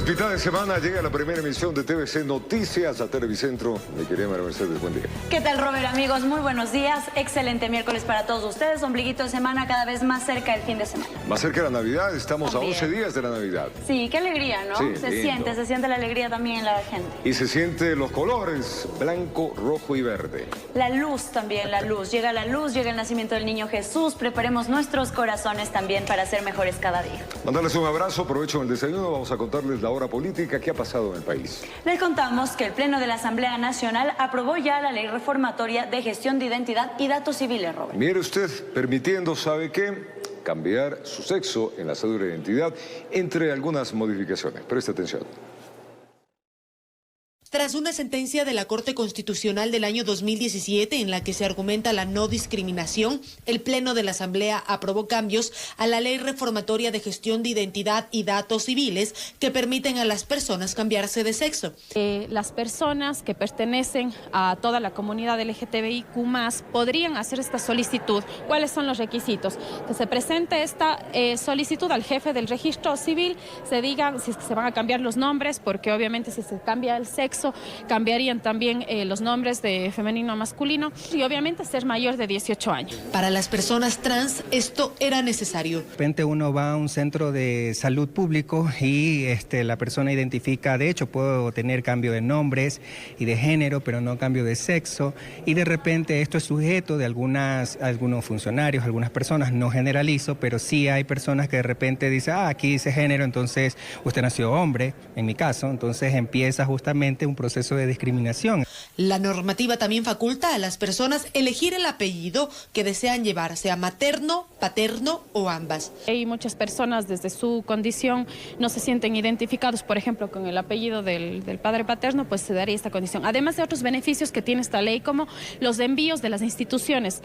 Mitad de semana llega la primera emisión de TVC Noticias a Televicentro. Mi querida María Mercedes, buen día. ¿Qué tal, Robert, amigos? Muy buenos días. Excelente miércoles para todos ustedes. Ombliguito de semana, cada vez más cerca del fin de semana. Más cerca de la Navidad, estamos También. a 11 días de la Navidad. Sí, qué alegría, ¿no? Sí, se lindo. siente la alegría también en la gente. Y se siente los colores, blanco, rojo y verde. La luz también, la luz. Llega la luz, llega el nacimiento del niño Jesús. Preparemos nuestros corazones también para ser mejores cada día. Mandarles un abrazo, aprovecho el desayuno, vamos a contarles la hora política, qué ha pasado en el país. Les contamos que el Pleno de la Asamblea Nacional aprobó ya la ley reformatoria de gestión de identidad y datos civiles, Robert. Mire usted, permitiendo, ¿sabe qué? Cambiar su sexo en la cédula de identidad, entre algunas modificaciones. Preste atención. Tras una sentencia de la Corte Constitucional del año 2017 en la que se argumenta la no discriminación, el Pleno de la Asamblea aprobó cambios a la Ley Reformatoria de Gestión de Identidad y Datos Civiles que permiten a las personas cambiarse de sexo. Las personas que pertenecen a toda la comunidad LGTBIQ+, podrían hacer esta solicitud. ¿Cuáles son los requisitos? Que se presente esta solicitud al jefe del registro civil, se digan si es que se van a cambiar los nombres, porque obviamente si se cambia el sexo, cambiarían también los nombres de femenino a masculino y obviamente ser mayor de 18 años. Para las personas trans esto era necesario. De repente uno va a un centro de salud público y la persona identifica, de hecho puedo tener cambio de nombres y de género, pero no cambio de sexo, y de repente esto es sujeto de algunos funcionarios, algunas personas, no generalizo, pero sí hay personas que de repente dicen, aquí dice género, entonces usted nació hombre, en mi caso, entonces empieza justamente un proceso de discriminación. La normativa también faculta a las personas elegir el apellido que desean llevar, sea materno, paterno o ambas. Hay muchas personas desde su condición no se sienten identificados, por ejemplo, con el apellido del padre paterno, pues se daría esta condición. Además de otros beneficios que tiene esta ley, como los envíos de las instituciones,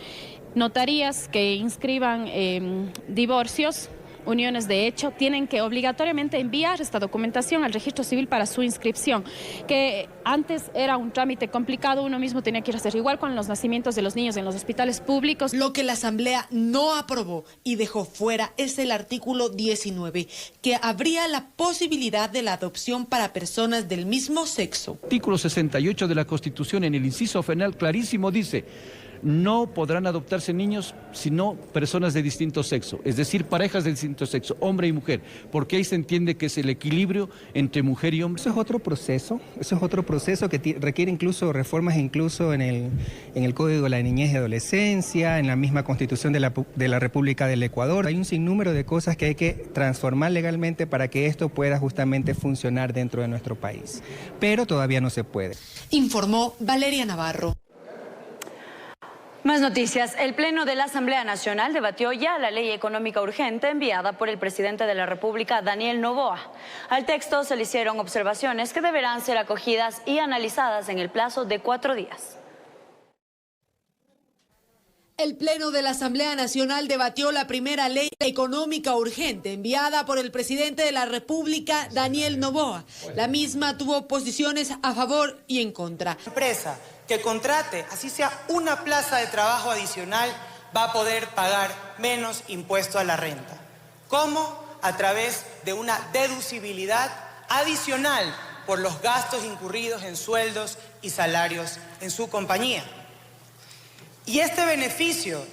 notarías que inscriban divorcios, uniones de hecho, tienen que obligatoriamente enviar esta documentación al registro civil para su inscripción, que antes era un trámite complicado, uno mismo tenía que ir a hacer, igual con los nacimientos de los niños en los hospitales públicos. Lo que la Asamblea no aprobó y dejó fuera es el artículo 19, que abría la posibilidad de la adopción para personas del mismo sexo. Artículo 68 de la Constitución, en el inciso final clarísimo dice: no podrán adoptarse niños sino personas de distinto sexo, es decir, parejas de distinto sexo, hombre y mujer, porque ahí se entiende que es el equilibrio entre mujer y hombre. Eso es otro proceso que requiere incluso reformas incluso en el Código de la Niñez y Adolescencia, en la misma Constitución de la República del Ecuador. Hay un sinnúmero de cosas que hay que transformar legalmente para que esto pueda justamente funcionar dentro de nuestro país, pero todavía no se puede. Informó Valeria Navarro. Más noticias. El Pleno de la Asamblea Nacional debatió ya la ley económica urgente enviada por el presidente de la República, Daniel Noboa. Al texto se le hicieron observaciones que deberán ser acogidas y analizadas en el plazo de 4 días. El Pleno de la Asamblea Nacional debatió la primera ley económica urgente enviada por el presidente de la República, Daniel Noboa. La misma tuvo posiciones a favor y en contra. Empresa que contrate, así sea una plaza de trabajo adicional, va a poder pagar menos impuesto a la renta. ¿Cómo? A través de una deducibilidad adicional por los gastos incurridos en sueldos y salarios en su compañía. Y este beneficio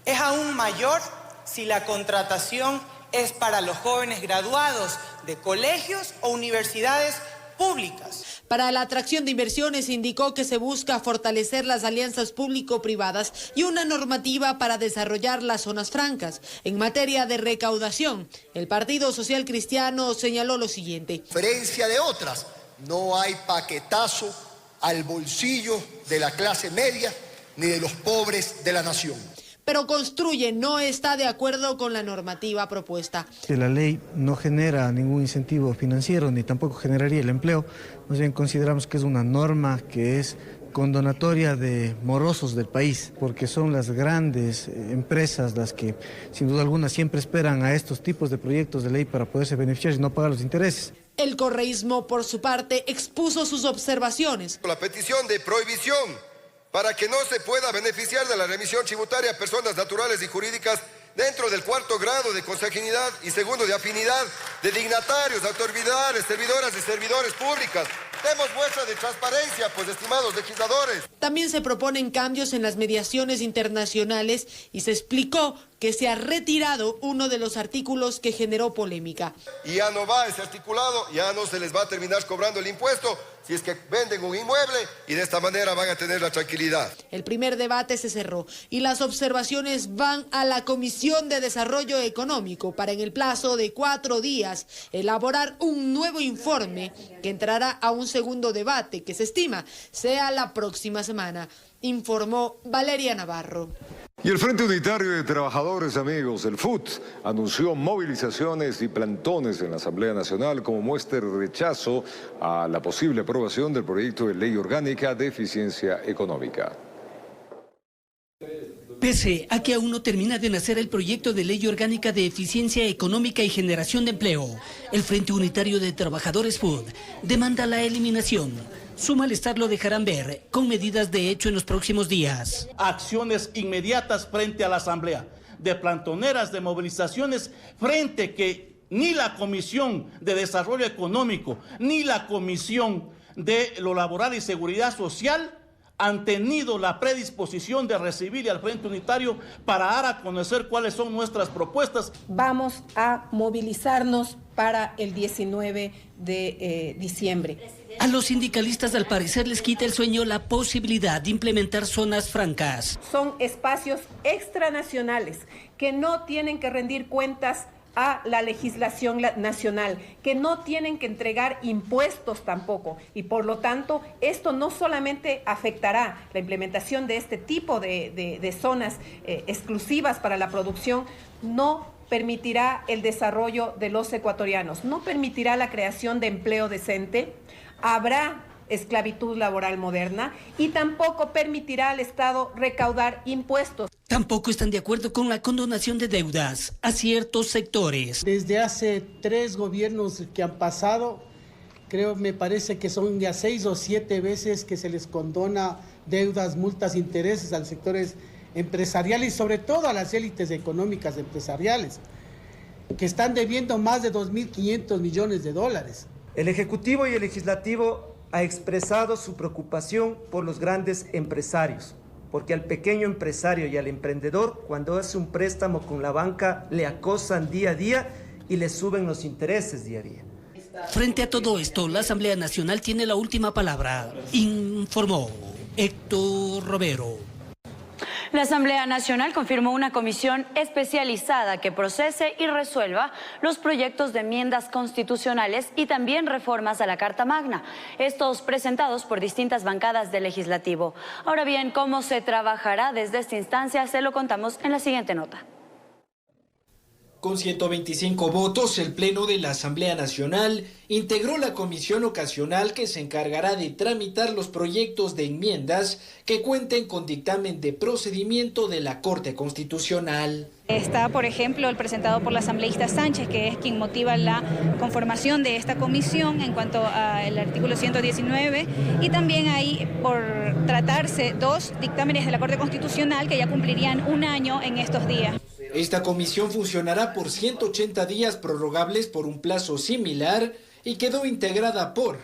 es aún mayor si la contratación es para los jóvenes graduados de colegios o universidades públicas. Para la atracción de inversiones indicó que se busca fortalecer las alianzas público-privadas y una normativa para desarrollar las zonas francas. En materia de recaudación, el Partido Social Cristiano señaló lo siguiente. A diferencia de otras, no hay paquetazo al bolsillo de la clase media ni de los pobres de la nación. Pero Construye no está de acuerdo con la normativa propuesta. La ley no genera ningún incentivo financiero ni tampoco generaría el empleo. Más bien consideramos que es una norma que es condonatoria de morosos del país, porque son las grandes empresas las que sin duda alguna siempre esperan a estos tipos de proyectos de ley para poderse beneficiar y no pagar los intereses. El correísmo, por su parte, expuso sus observaciones. La petición de prohibición para que no se pueda beneficiar de la remisión tributaria a personas naturales y jurídicas dentro del 4º grado de consanguinidad y 2º de afinidad de dignatarios, autoridades, servidoras y servidores públicas. Demos muestra de transparencia, pues, estimados legisladores. También se proponen cambios en las mediaciones internacionales y se explicó que se ha retirado uno de los artículos que generó polémica. Y ya no va ese articulado, ya no se les va a terminar cobrando el impuesto si es que venden un inmueble y de esta manera van a tener la tranquilidad. El primer debate se cerró y las observaciones van a la Comisión de Desarrollo Económico para en el plazo de 4 días elaborar un nuevo informe que entrará a un segundo debate que se estima sea la próxima semana, informó Valeria Navarro. Y el Frente Unitario de Trabajadores Amigos, el FUT, anunció movilizaciones y plantones en la Asamblea Nacional como muestra de rechazo a la posible aprobación del proyecto de ley orgánica de eficiencia económica. Pese a que aún no termina de nacer el proyecto de ley orgánica de eficiencia económica y generación de empleo, el Frente Unitario de Trabajadores FUT demanda la eliminación. Su malestar lo dejarán ver con medidas de hecho en los próximos días. Acciones inmediatas frente a la Asamblea, de plantoneras, de movilizaciones, frente que ni la Comisión de Desarrollo Económico, ni la Comisión de lo Laboral y Seguridad Social han tenido la predisposición de recibir al Frente Unitario para dar a conocer cuáles son nuestras propuestas. Vamos a movilizarnos para el 19 de diciembre. A los sindicalistas al parecer les quita el sueño la posibilidad de implementar zonas francas. Son espacios extranacionales que no tienen que rendir cuentas a la legislación nacional, que no tienen que entregar impuestos tampoco, y por lo tanto esto no solamente afectará la implementación de este tipo de zonas exclusivas para la producción, no permitirá el desarrollo de los ecuatorianos, no permitirá la creación de empleo decente, habrá esclavitud laboral moderna y tampoco permitirá al Estado recaudar impuestos. Tampoco están de acuerdo con la condonación de deudas a ciertos sectores. Desde hace 3 gobiernos que han pasado, me parece que son ya 6 o 7 veces que se les condona deudas, multas, intereses a los sectores empresariales y sobre todo a las élites económicas empresariales, que están debiendo más de 2.500 millones de dólares. El Ejecutivo y el Legislativo ha expresado su preocupación por los grandes empresarios, porque al pequeño empresario y al emprendedor, cuando hace un préstamo con la banca, le acosan día a día y le suben los intereses día a día. Frente a todo esto, la Asamblea Nacional tiene la última palabra, informó Héctor Romero. La Asamblea Nacional confirmó una comisión especializada que procese y resuelva los proyectos de enmiendas constitucionales y también reformas a la Carta Magna, estos presentados por distintas bancadas del Legislativo. Ahora bien, ¿cómo se trabajará desde esta instancia? Se lo contamos en la siguiente nota. Con 125 votos, el Pleno de la Asamblea Nacional integró la comisión ocasional que se encargará de tramitar los proyectos de enmiendas que cuenten con dictamen de procedimiento de la Corte Constitucional. Está, por ejemplo, el presentado por la asambleísta Sánchez, que es quien motiva la conformación de esta comisión en cuanto al artículo 119, y también hay, por tratarse, 2 dictámenes de la Corte Constitucional que ya cumplirían 1 año en estos días. Esta comisión funcionará por 180 días prorrogables por un plazo similar y quedó integrada por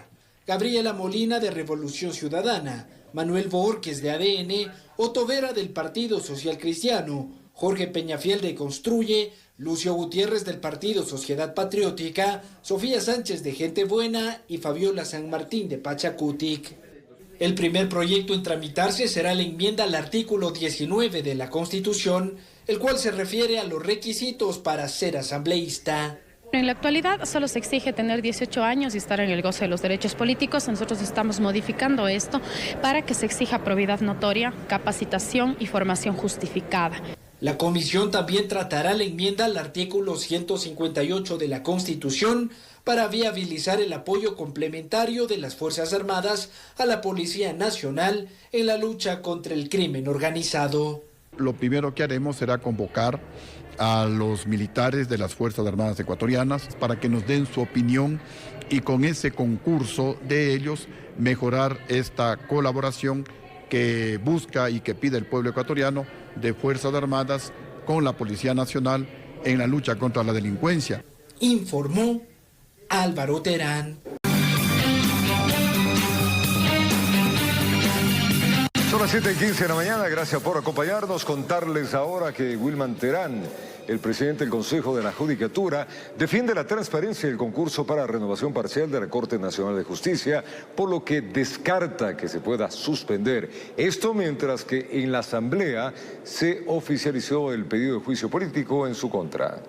Gabriela Molina de Revolución Ciudadana, Manuel Borges de ADN, Otto Vera del Partido Social Cristiano, Jorge Peñafiel de Construye, Lucio Gutiérrez del Partido Sociedad Patriótica, Sofía Sánchez de Gente Buena y Fabiola San Martín de Pachacutic. El primer proyecto en tramitarse será la enmienda al artículo 19 de la Constitución, el cual se refiere a los requisitos para ser asambleísta. En la actualidad solo se exige tener 18 años y estar en el goce de los derechos políticos. Nosotros estamos modificando esto para que se exija probidad notoria, capacitación y formación justificada. La comisión también tratará la enmienda al artículo 158 de la Constitución para viabilizar el apoyo complementario de las Fuerzas Armadas a la Policía Nacional en la lucha contra el crimen organizado. Lo primero que haremos será convocar a los militares de las Fuerzas Armadas ecuatorianas para que nos den su opinión y con ese concurso de ellos mejorar esta colaboración que busca y que pide el pueblo ecuatoriano de Fuerzas Armadas con la Policía Nacional en la lucha contra la delincuencia. Informó Álvaro Terán. Son las 7:15 de la mañana, gracias por acompañarnos. Contarles ahora que Wilman Terán, el presidente del Consejo de la Judicatura, defiende la transparencia del concurso para renovación parcial de la Corte Nacional de Justicia, por lo que descarta que se pueda suspender. Esto mientras que en la Asamblea se oficializó el pedido de juicio político en su contra.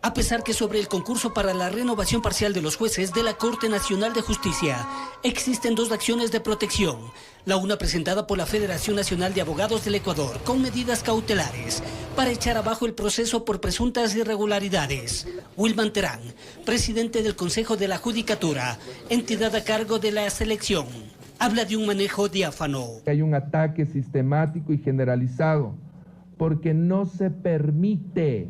A pesar que sobre el concurso para la renovación parcial de los jueces de la Corte Nacional de Justicia existen dos acciones de protección, la una presentada por la Federación Nacional de Abogados del Ecuador con medidas cautelares para echar abajo el proceso por presuntas irregularidades. Wilman Terán, presidente del Consejo de la Judicatura, entidad a cargo de la selección, habla de un manejo diáfano. Hay un ataque sistemático y generalizado porque no se permite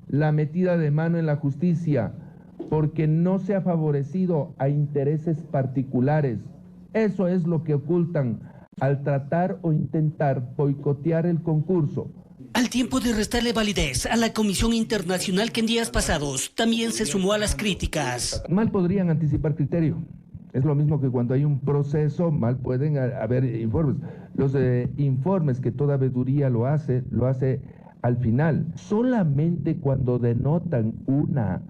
la metida de mano en la justicia, porque no se ha favorecido a intereses particulares. Eso es lo que ocultan al tratar o intentar boicotear el concurso. Al tiempo de restarle validez a la Comisión Internacional que en días pasados también se sumó a las críticas. Mal podrían anticipar criterio. Es lo mismo que cuando hay un proceso, mal pueden haber informes. Los informes que toda veeduría lo hace al final. Solamente cuando denotan una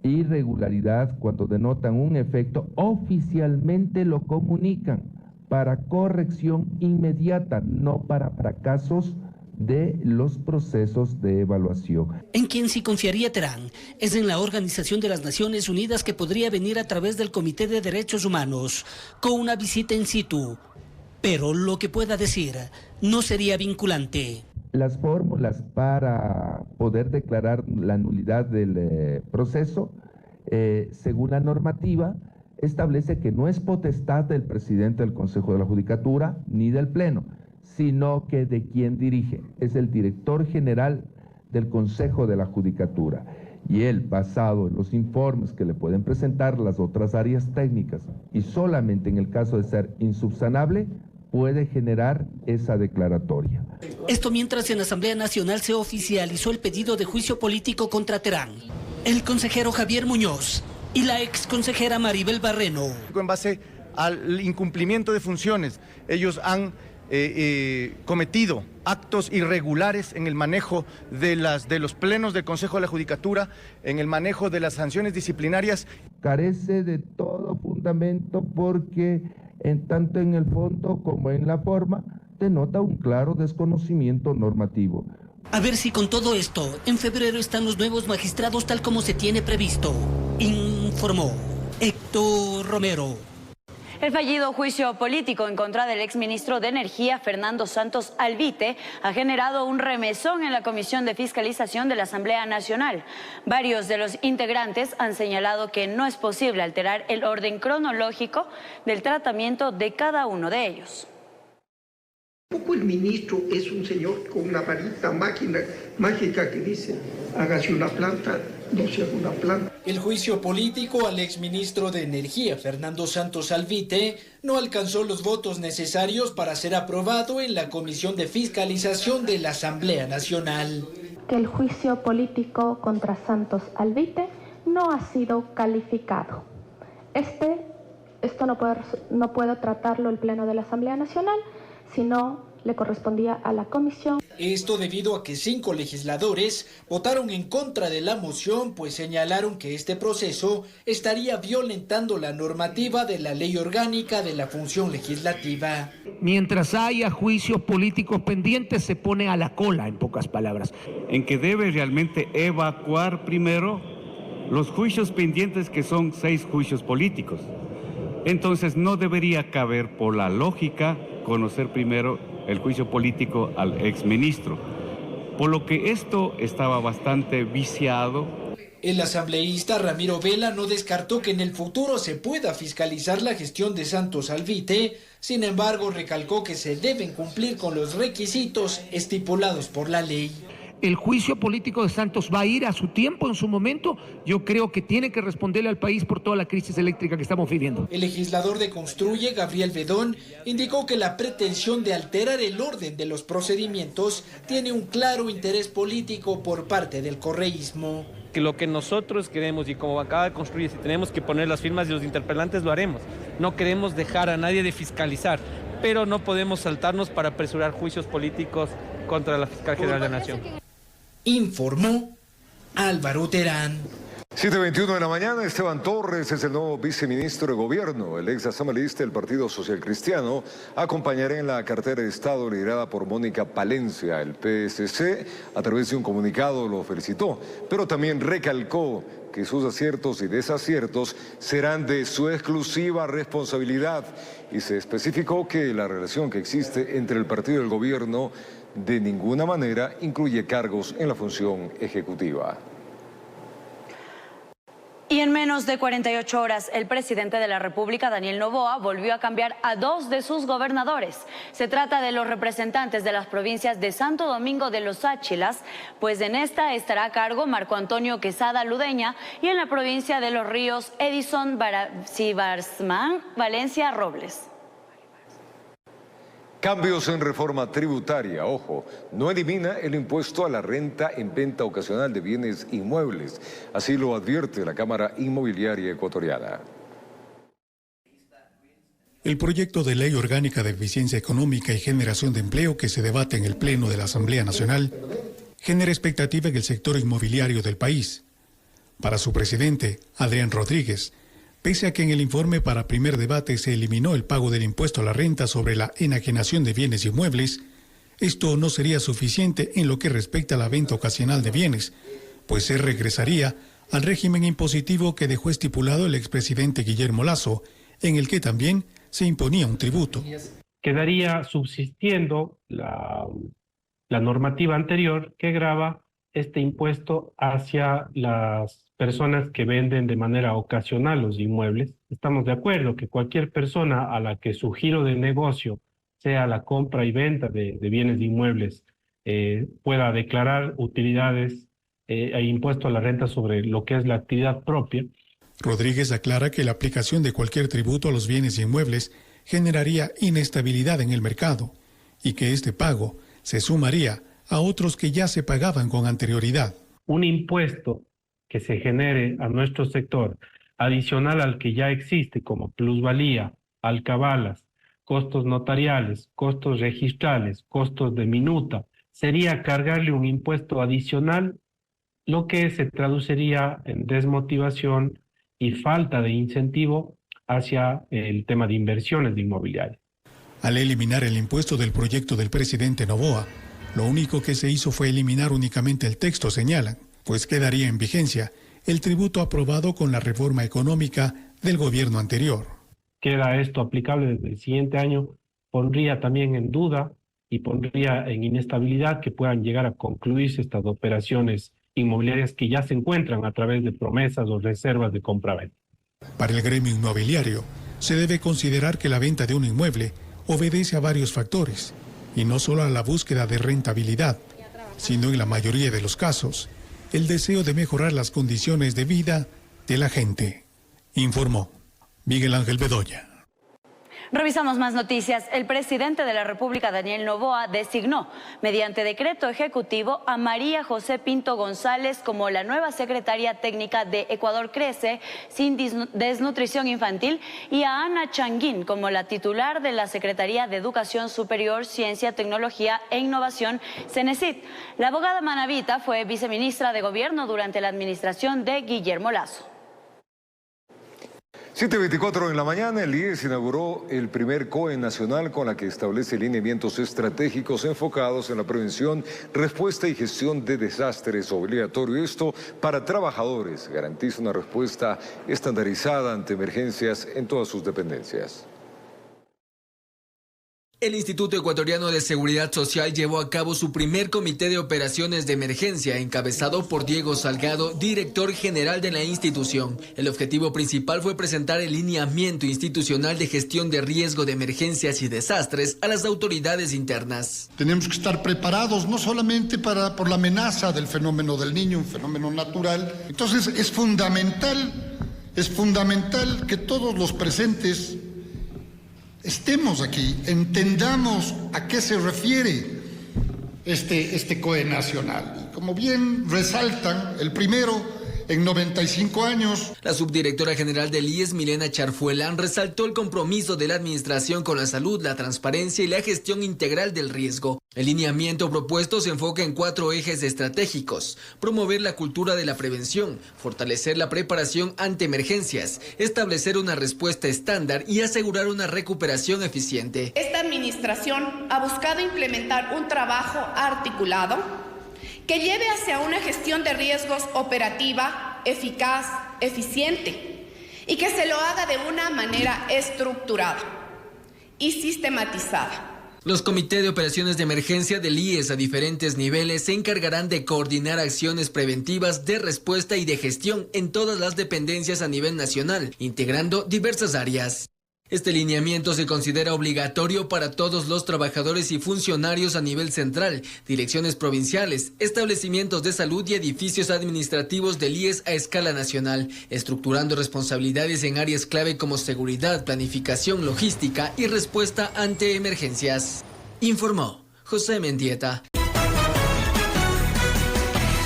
irregularidad, cuando denotan un efecto, oficialmente lo comunican para corrección inmediata, no para fracasos de los procesos de evaluación. En quien sí confiaría Terán es en la Organización de las Naciones Unidas, que podría venir a través del Comité de Derechos Humanos con una visita in situ, pero lo que pueda decir no sería vinculante. Las fórmulas para poder declarar la nulidad del proceso, según la normativa, establece que no es potestad del presidente del Consejo de la Judicatura ni del Pleno, sino que de quien dirige. Es el director general del Consejo de la Judicatura. Y él, basado en los informes que le pueden presentar las otras áreas técnicas, y solamente en el caso de ser insubsanable, puede generar esa declaratoria. Esto mientras en la Asamblea Nacional se oficializó el pedido de juicio político contra Terán, el consejero Javier Muñoz y la ex consejera Maribel Barreno. En base al incumplimiento de funciones, ellos han cometido actos irregulares en el manejo de los plenos del Consejo de la Judicatura, en el manejo de las sanciones disciplinarias. Carece de todo fundamento porque tanto en el fondo como en la forma denota un claro desconocimiento normativo. A ver si con todo esto, en febrero están los nuevos magistrados tal como se tiene previsto, informó Héctor Romero. El fallido juicio político en contra del exministro de Energía, Fernando Santos Alvite, ha generado un remesón en la Comisión de Fiscalización de la Asamblea Nacional. Varios de los integrantes han señalado que no es posible alterar el orden cronológico del tratamiento de cada uno de ellos. Tampoco el ministro es un señor con una varita mágica que dice, hágase una planta, no se haga una planta. El juicio político al exministro de Energía, Fernando Santos Alvite, no alcanzó los votos necesarios para ser aprobado en la Comisión de Fiscalización de la Asamblea Nacional. Que el juicio político contra Santos Alvite no ha sido calificado. Esto no puedo tratarlo el Pleno de la Asamblea Nacional, sino le correspondía a la comisión. Esto debido a que 5 legisladores votaron en contra de la moción, pues señalaron que este proceso estaría violentando la normativa de la Ley Orgánica de la Función Legislativa. Mientras haya juicios políticos pendientes, se pone a la cola, en pocas palabras. En que debe realmente evacuar primero los juicios pendientes, que son 6 juicios políticos. Entonces no debería caber, por la lógica, conocer primero el juicio político al exministro, por lo que esto estaba bastante viciado. El asambleísta Ramiro Vela no descartó que en el futuro se pueda fiscalizar la gestión de Santos Alvite, sin embargo recalcó que se deben cumplir con los requisitos estipulados por la ley. El juicio político de Santos va a ir a su tiempo, en su momento. Yo creo que tiene que responderle al país por toda la crisis eléctrica que estamos viviendo. El legislador de Construye, Gabriel Bedón, indicó que la pretensión de alterar el orden de los procedimientos tiene un claro interés político por parte del correísmo. Que lo que nosotros queremos, y como bancada de Construye, si tenemos que poner las firmas de los interpelantes, lo haremos. No queremos dejar a nadie de fiscalizar, pero no podemos saltarnos para apresurar juicios políticos contra la Fiscal General de la Nación. Informó Álvaro Terán. 7:21 de la mañana, Esteban Torres es el nuevo viceministro de Gobierno. El ex asambleísta del Partido Social Cristiano acompañará en la cartera de Estado liderada por Mónica Palencia. El PSC, a través de un comunicado, lo felicitó, pero también recalcó que sus aciertos y desaciertos serán de su exclusiva responsabilidad y se especificó que la relación que existe entre el partido y el gobierno de ninguna manera incluye cargos en la función ejecutiva. Y en menos de 48 horas, el presidente de la República, Daniel Noboa, volvió a cambiar a 2 de sus gobernadores. Se trata de los representantes de las provincias de Santo Domingo de los Áchilas, pues en esta estará a cargo Marco Antonio Quesada Ludeña, y en la provincia de Los Ríos, Edison Cibarsman Valencia Robles. Cambios en reforma tributaria, ojo, no elimina el impuesto a la renta en venta ocasional de bienes inmuebles. Así lo advierte la Cámara Inmobiliaria Ecuatoriana. El proyecto de Ley Orgánica de Eficiencia Económica y Generación de Empleo que se debate en el Pleno de la Asamblea Nacional genera expectativa en el sector inmobiliario del país. Para su presidente, Adrián Rodríguez, pese a que en el informe para primer debate se eliminó el pago del impuesto a la renta sobre la enajenación de bienes inmuebles, esto no sería suficiente en lo que respecta a la venta ocasional de bienes, pues se regresaría al régimen impositivo que dejó estipulado el expresidente Guillermo Lasso, en el que también se imponía un tributo. Quedaría subsistiendo la normativa anterior que grava este impuesto hacia las personas que venden de manera ocasional los inmuebles. Estamos de acuerdo que cualquier persona a la que su giro de negocio sea la compra y venta de bienes inmuebles pueda declarar utilidades e impuesto a la renta sobre lo que es la actividad propia. Rodríguez aclara que la aplicación de cualquier tributo a los bienes inmuebles generaría inestabilidad en el mercado y que este pago se sumaría a otros que ya se pagaban con anterioridad. Un impuesto que se genere a nuestro sector, adicional al que ya existe como plusvalía, alcabalas, costos notariales, costos registrales, costos de minuta, sería cargarle un impuesto adicional, lo que se traduciría en desmotivación y falta de incentivo hacia el tema de inversiones de inmobiliaria. Al eliminar el impuesto del proyecto del presidente Noboa, lo único que se hizo fue eliminar únicamente el texto, señalan, pues quedaría en vigencia el tributo aprobado con la reforma económica del gobierno anterior. Queda esto aplicable desde el siguiente año, pondría también en duda y pondría en inestabilidad que puedan llegar a concluirse estas operaciones inmobiliarias que ya se encuentran a través de promesas o reservas de compra-venta. Para el gremio inmobiliario, se debe considerar que la venta de un inmueble obedece a varios factores, y no solo a la búsqueda de rentabilidad, sino en la mayoría de los casos, el deseo de mejorar las condiciones de vida de la gente, informó Miguel Ángel Bedoya. Revisamos más noticias. El presidente de la República, Daniel Noboa, designó mediante decreto ejecutivo a María José Pinto González como la nueva secretaria técnica de Ecuador Crece sin desnutrición infantil y a Ana Changuín como la titular de la Secretaría de Educación Superior, Ciencia, Tecnología e Innovación, CENESID. La abogada manabita fue viceministra de Gobierno durante la administración de Guillermo Lasso. 7:24 en la mañana, el IES inauguró el primer COE nacional con la que establece lineamientos estratégicos enfocados en la prevención, respuesta y gestión de desastres obligatorio. Esto para trabajadores, garantiza una respuesta estandarizada ante emergencias en todas sus dependencias. El Instituto Ecuatoriano de Seguridad Social llevó a cabo su primer comité de operaciones de emergencia, encabezado por Diego Salgado, director general de la institución. El objetivo principal fue presentar el lineamiento institucional de gestión de riesgo de emergencias y desastres a las autoridades internas. Tenemos que estar preparados no solamente por la amenaza del fenómeno del Niño, un fenómeno natural. Entonces es fundamental que todos los presentes estemos aquí, entendamos a qué se refiere este COE nacional. Como bien resaltan, el primero en 95 años. La subdirectora general del IES, Milena Charfuelán, resaltó el compromiso de la administración con la salud, la transparencia y la gestión integral del riesgo. El lineamiento propuesto se enfoca en 4 ejes estratégicos: promover la cultura de la prevención, fortalecer la preparación ante emergencias, establecer una respuesta estándar y asegurar una recuperación eficiente. Esta administración ha buscado implementar un trabajo articulado que lleve hacia una gestión de riesgos operativa, eficaz, eficiente, y que se lo haga de una manera estructurada y sistematizada. Los comités de operaciones de emergencia del IES a diferentes niveles se encargarán de coordinar acciones preventivas, de respuesta y de gestión en todas las dependencias a nivel nacional, integrando diversas áreas. Este lineamiento se considera obligatorio para todos los trabajadores y funcionarios a nivel central, direcciones provinciales, establecimientos de salud y edificios administrativos del IES a escala nacional, estructurando responsabilidades en áreas clave como seguridad, planificación, logística y respuesta ante emergencias. Informó José Mendieta.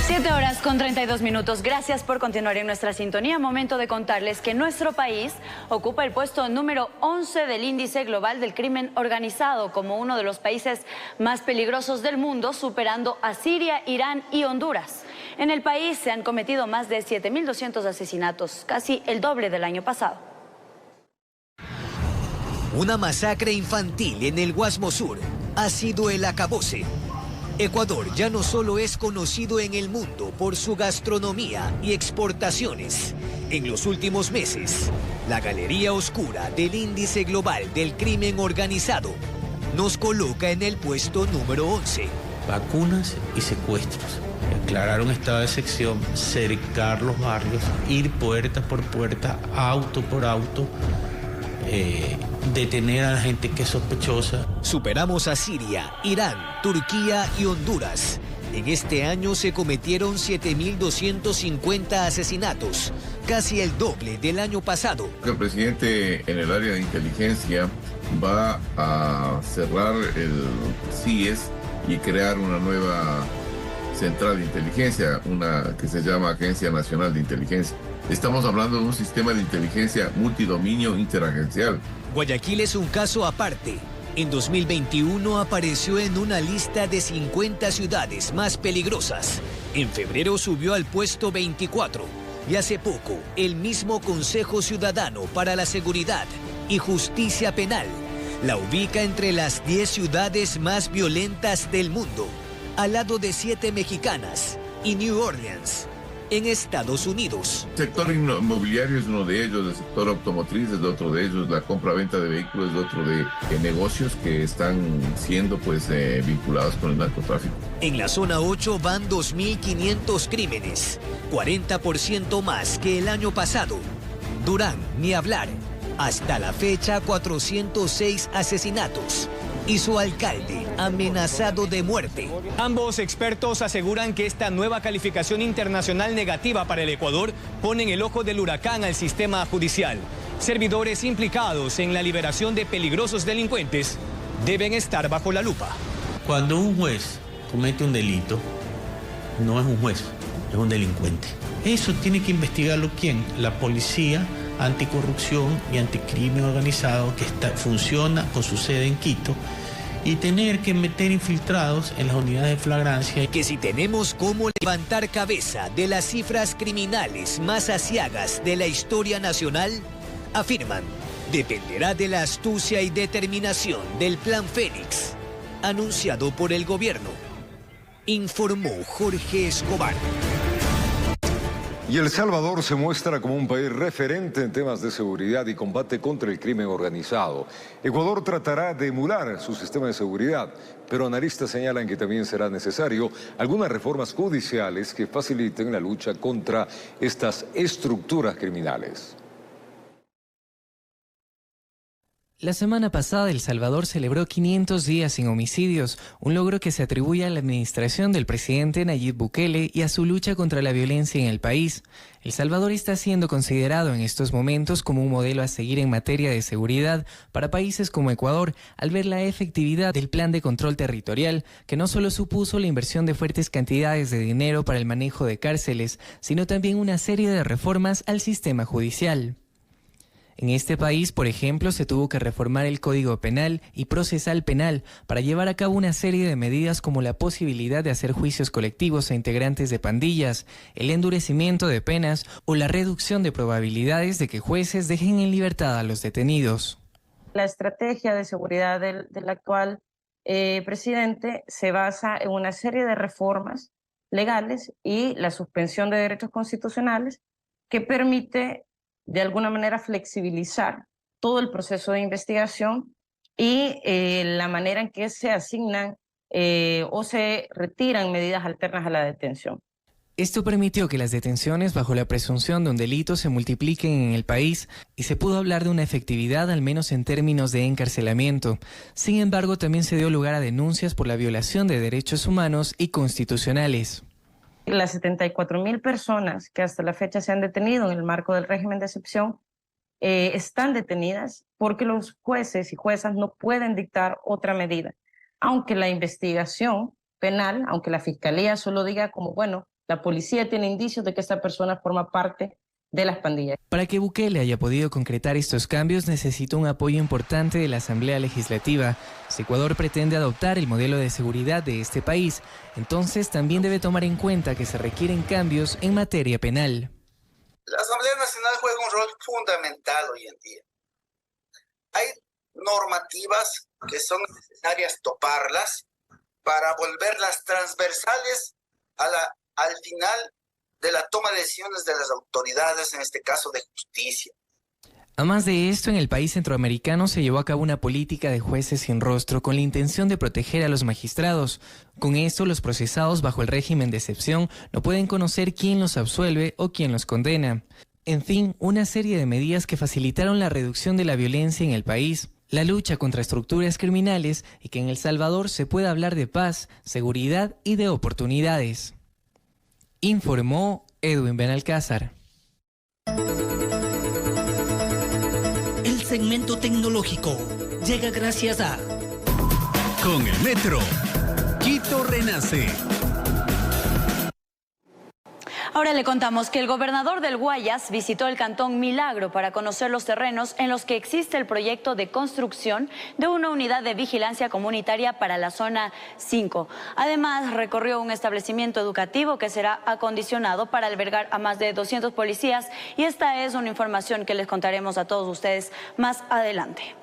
7:32. Gracias por continuar en nuestra sintonía. Momento de contarles que nuestro país ocupa el puesto número 11 del índice global del crimen organizado como uno de los países más peligrosos del mundo, superando a Siria, Irán y Honduras. En el país se han cometido más de 7.200 asesinatos, casi el doble del año pasado. Una masacre infantil en el Guasmo Sur ha sido el acabose. Ecuador ya no solo es conocido en el mundo por su gastronomía y exportaciones. En los últimos meses, la galería oscura del índice global del crimen organizado nos coloca en el puesto número 11. Vacunas y secuestros. Declarar un estado de excepción, cercar los barrios, ir puerta por puerta, auto por auto, detener a la gente que es sospechosa. Superamos a Siria, Irán, Turquía y Honduras. En este año se cometieron 7.250 asesinatos, casi el doble del año pasado. El presidente en el área de inteligencia va a cerrar el CIES y crear una nueva central de inteligencia, una que se llama Agencia Nacional de Inteligencia. Estamos hablando de un sistema de inteligencia multidominio interagencial. Guayaquil es un caso aparte. En 2021 apareció en una lista de 50 ciudades más peligrosas. En febrero subió al puesto 24. Y hace poco, el mismo Consejo Ciudadano para la Seguridad y Justicia Penal la ubica entre las 10 ciudades más violentas del mundo, al lado de 7 mexicanas y New Orleans, en Estados Unidos. El sector inmobiliario es uno de ellos, el sector automotriz es otro de ellos, la compra-venta de vehículos es otro de negocios que están siendo vinculados con el narcotráfico. En la zona 8 van 2.500 crímenes, 40% más que el año pasado. Durán, ni hablar. Hasta la fecha, 406 asesinatos. Y su alcalde amenazado de muerte. Ambos expertos aseguran que esta nueva calificación internacional negativa para el Ecuador pone en el ojo del huracán al sistema judicial. Servidores implicados en la liberación de peligrosos delincuentes deben estar bajo la lupa. Cuando un juez comete un delito, no es un juez, es un delincuente. Eso tiene que investigarlo ¿quién? La policía anticorrupción y anticrimen organizado que funciona con su sede en Quito, y tener que meter infiltrados en las unidades de flagrancia. Que si tenemos cómo levantar cabeza de las cifras criminales más aciagas de la historia nacional, afirman, dependerá de la astucia y determinación del Plan Fénix, anunciado por el gobierno. Informó Jorge Escobar. Y El Salvador se muestra como un país referente en temas de seguridad y combate contra el crimen organizado. Ecuador tratará de emular su sistema de seguridad, pero analistas señalan que también será necesario algunas reformas judiciales que faciliten la lucha contra estas estructuras criminales. La semana pasada, El Salvador celebró 500 días sin homicidios, un logro que se atribuye a la administración del presidente Nayib Bukele y a su lucha contra la violencia en el país. El Salvador está siendo considerado en estos momentos como un modelo a seguir en materia de seguridad para países como Ecuador, al ver la efectividad del plan de control territorial, que no solo supuso la inversión de fuertes cantidades de dinero para el manejo de cárceles, sino también una serie de reformas al sistema judicial. En este país, por ejemplo, se tuvo que reformar el Código Penal y Procesal Penal para llevar a cabo una serie de medidas como la posibilidad de hacer juicios colectivos a integrantes de pandillas, el endurecimiento de penas o la reducción de probabilidades de que jueces dejen en libertad a los detenidos. La estrategia de seguridad del actual presidente se basa en una serie de reformas legales y la suspensión de derechos constitucionales que permite de alguna manera flexibilizar todo el proceso de investigación y la manera en que se asignan o se retiran medidas alternas a la detención. Esto permitió que las detenciones bajo la presunción de un delito se multipliquen en el país y se pudo hablar de una efectividad al menos en términos de encarcelamiento. Sin embargo, también se dio lugar a denuncias por la violación de derechos humanos y constitucionales. Las 74.000 personas que hasta la fecha se han detenido en el marco del régimen de excepción están detenidas porque los jueces y juezas no pueden dictar otra medida. Aunque la investigación penal, aunque la fiscalía solo diga como, bueno, la policía tiene indicios de que esta persona forma parte de las pandillas. Para que Bukele haya podido concretar estos cambios, necesita un apoyo importante de la Asamblea Legislativa. Si Ecuador pretende adoptar el modelo de seguridad de este país, entonces también debe tomar en cuenta que se requieren cambios en materia penal. La Asamblea Nacional juega un rol fundamental hoy en día. Hay normativas que son necesarias toparlas para volverlas transversales al final de la toma de decisiones de las autoridades, en este caso de justicia. Además de esto, en el país centroamericano se llevó a cabo una política de jueces sin rostro con la intención de proteger a los magistrados. Con esto, los procesados bajo el régimen de excepción no pueden conocer quién los absuelve o quién los condena. En fin, una serie de medidas que facilitaron la reducción de la violencia en el país, la lucha contra estructuras criminales y que en El Salvador se pueda hablar de paz, seguridad y de oportunidades. Informó Edwin Benalcázar. El segmento tecnológico llega gracias a... Con el metro, Quito renace. Ahora le contamos que el gobernador del Guayas visitó el Cantón Milagro para conocer los terrenos en los que existe el proyecto de construcción de una unidad de vigilancia comunitaria para la zona 5. Además, recorrió un establecimiento educativo que será acondicionado para albergar a más de 200 policías, y esta es una información que les contaremos a todos ustedes más adelante.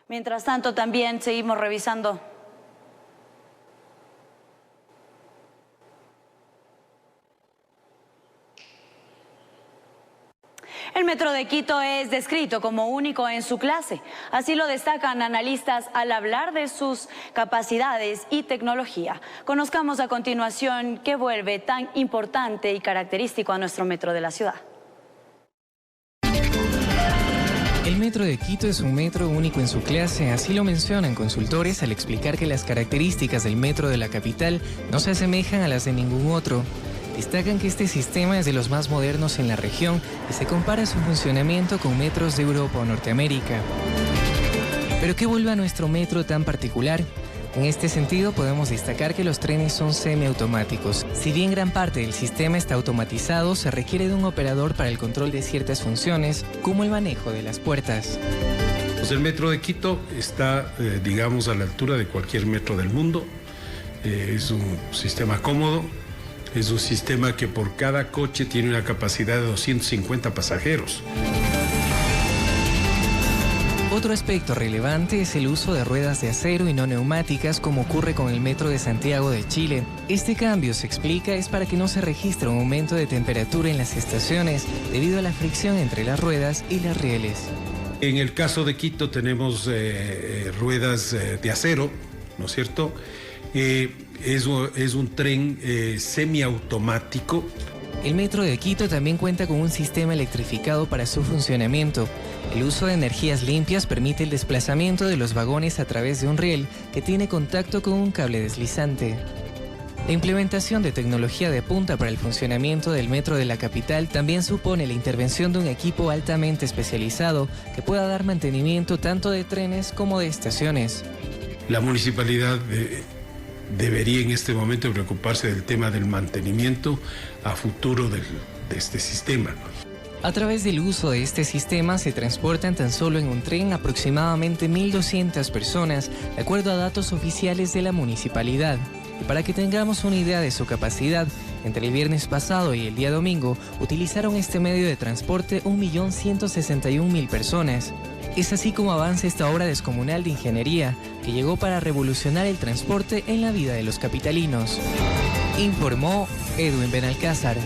Mientras tanto, también seguimos revisando. El Metro de Quito es descrito como único en su clase. Así lo destacan analistas al hablar de sus capacidades y tecnología. Conozcamos a continuación qué vuelve tan importante y característico a nuestro metro de la ciudad. El Metro de Quito es un metro único en su clase, así lo mencionan consultores al explicar que las características del metro de la capital no se asemejan a las de ningún otro. Destacan que este sistema es de los más modernos en la región y se compara su funcionamiento con metros de Europa o Norteamérica. ¿Pero qué vuelve a nuestro metro tan particular? En este sentido, podemos destacar que los trenes son semiautomáticos. Si bien gran parte del sistema está automatizado, se requiere de un operador para el control de ciertas funciones, como el manejo de las puertas. Pues el metro de Quito está, digamos, a la altura de cualquier metro del mundo. Es un sistema cómodo. Es un sistema que por cada coche tiene una capacidad de 250 pasajeros. Otro aspecto relevante es el uso de ruedas de acero y no neumáticas, como ocurre con el Metro de Santiago de Chile. Este cambio, se explica, es para que no se registre un aumento de temperatura en las estaciones debido a la fricción entre las ruedas y las rieles. En el caso de Quito tenemos ruedas de acero, ¿no es cierto? Es un tren semiautomático. El Metro de Quito también cuenta con un sistema electrificado para su funcionamiento. El uso de energías limpias permite el desplazamiento de los vagones a través de un riel que tiene contacto con un cable deslizante. La implementación de tecnología de punta para el funcionamiento del metro de la capital también supone la intervención de un equipo altamente especializado que pueda dar mantenimiento tanto de trenes como de estaciones. La municipalidad debería en este momento preocuparse del tema del mantenimiento a futuro de este sistema. A través del uso de este sistema se transportan tan solo en un tren aproximadamente 1.200 personas, de acuerdo a datos oficiales de la municipalidad. Y para que tengamos una idea de su capacidad, entre el viernes pasado y el día domingo utilizaron este medio de transporte 1.161.000 personas. Es así como avanza esta obra descomunal de ingeniería que llegó para revolucionar el transporte en la vida de los capitalinos. Informó Edwin Benalcázar.